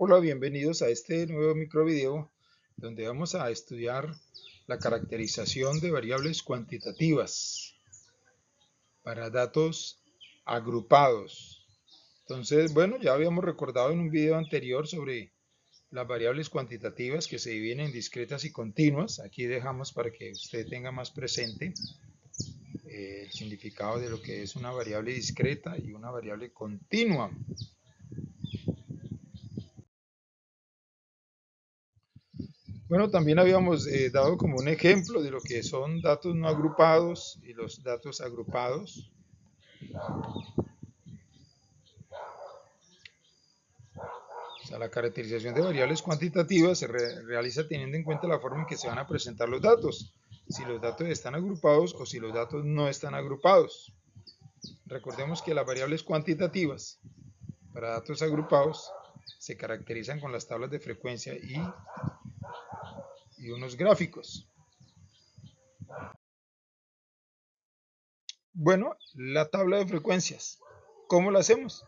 Hola, bienvenidos a este nuevo microvideo donde vamos a estudiar la caracterización de variables cuantitativas para datos agrupados. Entonces, bueno, ya habíamos recordado en un video anterior sobre las variables cuantitativas que se dividen en discretas y continuas. Aquí dejamos para que usted tenga más presente el significado de lo que es una variable discreta y una variable continua. Bueno, también habíamos dado como un ejemplo de lo que son datos no agrupados y los datos agrupados. O sea, la caracterización de variables cuantitativas se realiza teniendo en cuenta la forma en que se van a presentar los datos, si los datos están agrupados o si los datos no están agrupados. Recordemos que las variables cuantitativas para datos agrupados se caracterizan con las tablas de frecuencia y unos gráficos. Bueno, la tabla de frecuencias, ¿cómo la hacemos?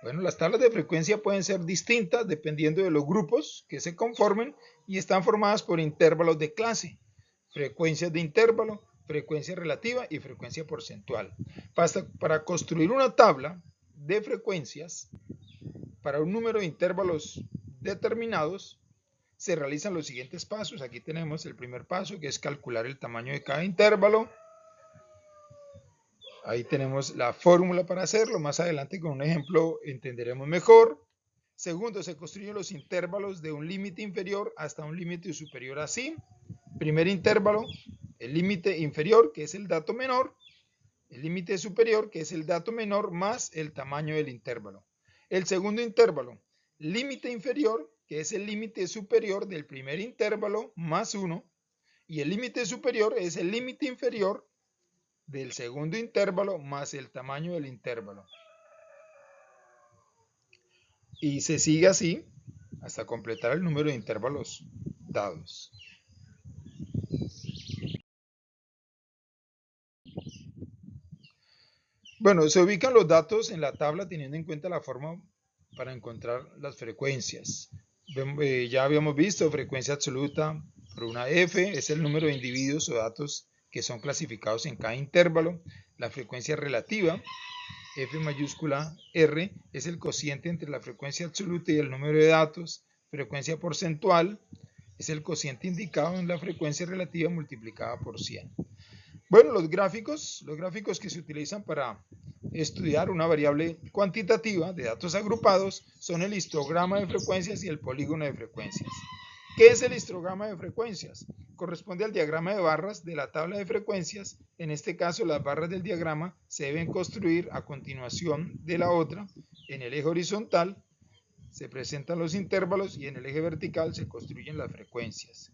Bueno, las tablas de frecuencia pueden ser distintas dependiendo de los grupos que se conformen y están formadas por intervalos de clase, frecuencias de intervalo, frecuencia relativa y frecuencia porcentual. Para construir una tabla de frecuencias para un número de intervalos determinados, se realizan los siguientes pasos. Aquí tenemos el primer paso, que es calcular el tamaño de cada intervalo. Ahí tenemos la fórmula para hacerlo. Más adelante con un ejemplo entenderemos mejor. Segundo, se construyen los intervalos de un límite inferior hasta un límite superior a sí. Primer intervalo, el límite inferior, que es el dato menor. El límite superior, que es el dato menor más el tamaño del intervalo. El segundo intervalo, límite inferior, que es el límite superior del primer intervalo más 1. Y el límite superior es el límite inferior del segundo intervalo más el tamaño del intervalo. Y se sigue así hasta completar el número de intervalos dados. Bueno, se ubican los datos en la tabla teniendo en cuenta la forma para encontrar las frecuencias. Ya habíamos visto frecuencia absoluta por una F, es el número de individuos o datos que son clasificados en cada intervalo. La frecuencia relativa, F mayúscula R, es el cociente entre la frecuencia absoluta y el número de datos. Frecuencia porcentual es el cociente indicado en la frecuencia relativa multiplicada por 100. Bueno, los gráficos que se utilizan para estudiar una variable cuantitativa de datos agrupados son el histograma de frecuencias y el polígono de frecuencias. ¿Qué es el histograma de frecuencias? Corresponde al diagrama de barras de la tabla de frecuencias. En este caso, las barras del diagrama se deben construir a continuación de la otra. En el eje horizontal se presentan los intervalos y en el eje vertical se construyen las frecuencias.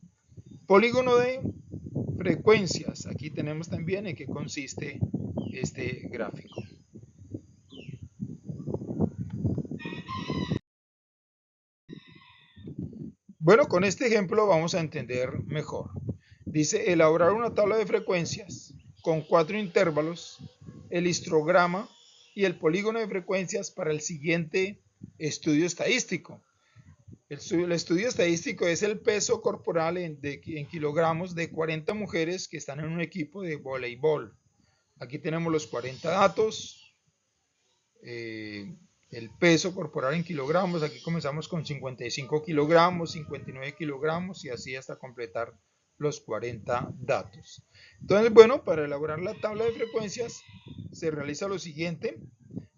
Polígono de frecuencias. Aquí tenemos también en qué consiste este gráfico. Bueno, con este ejemplo vamos a entender mejor. Dice, elaborar una tabla de frecuencias con 4 intervalos, el histograma y el polígono de frecuencias para el siguiente estudio estadístico. El estudio estadístico es el peso corporal en kilogramos de 40 mujeres que están en un equipo de voleibol. Aquí tenemos los 40 datos, el peso corporal en kilogramos. Aquí comenzamos con 55 kilogramos, 59 kilogramos y así hasta completar los 40 datos. Entonces, bueno, para elaborar la tabla de frecuencias se realiza lo siguiente.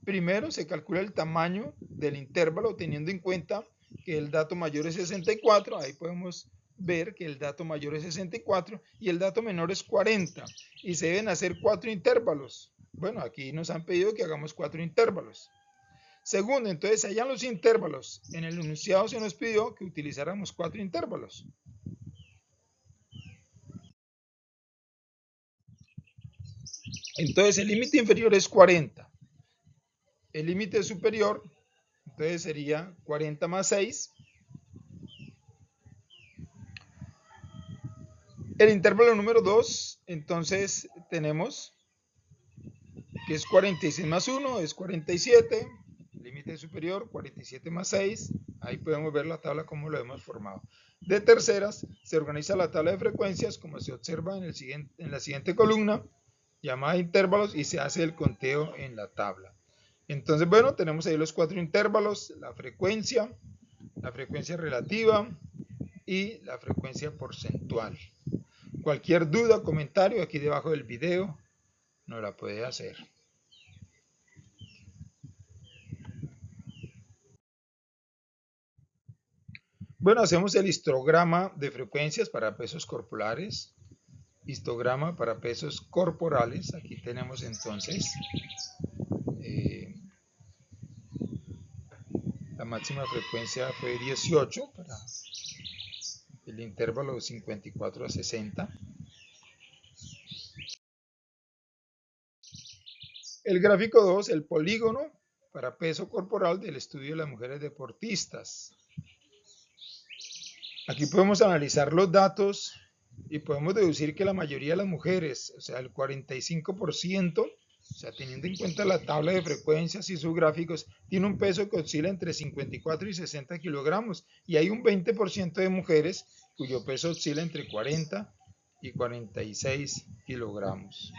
Primero se calcula el tamaño del intervalo teniendo en cuenta que el dato mayor es 64. Ahí podemos ver que el dato mayor es 64 y el dato menor es 40 y se deben hacer 4 intervalos. Bueno, aquí nos han pedido que hagamos 4 intervalos. Segundo, entonces se hallan los intervalos. En el enunciado se nos pidió que utilizáramos 4 intervalos. Entonces el límite inferior es 40. El límite superior, entonces sería 40 más 6. El intervalo número 2, entonces tenemos que es 46 más 1, es 47. Límite superior, 47 más 6, Ahí podemos ver la tabla como lo hemos formado. De terceras, se organiza la tabla de frecuencias como se observa en la siguiente columna, llamada intervalos, y se hace el conteo en la tabla. Entonces, bueno, tenemos ahí los 4 intervalos, la frecuencia relativa y la frecuencia porcentual. Cualquier duda o comentario aquí debajo del video nos la puede hacer. Bueno, hacemos el histograma de frecuencias para pesos corporales. Histograma para pesos corporales. Aquí tenemos entonces la máxima frecuencia fue 18 para el intervalo de 54 a 60. El gráfico 2, el polígono para peso corporal del estudio de las mujeres deportistas. Aquí podemos analizar los datos y podemos deducir que la mayoría de las mujeres, o sea, el 45%, o sea, teniendo en cuenta la tabla de frecuencias y sus gráficos, tiene un peso que oscila entre 54 y 60 kilogramos. Y hay un 20% de mujeres cuyo peso oscila entre 40 y 46 kilogramos.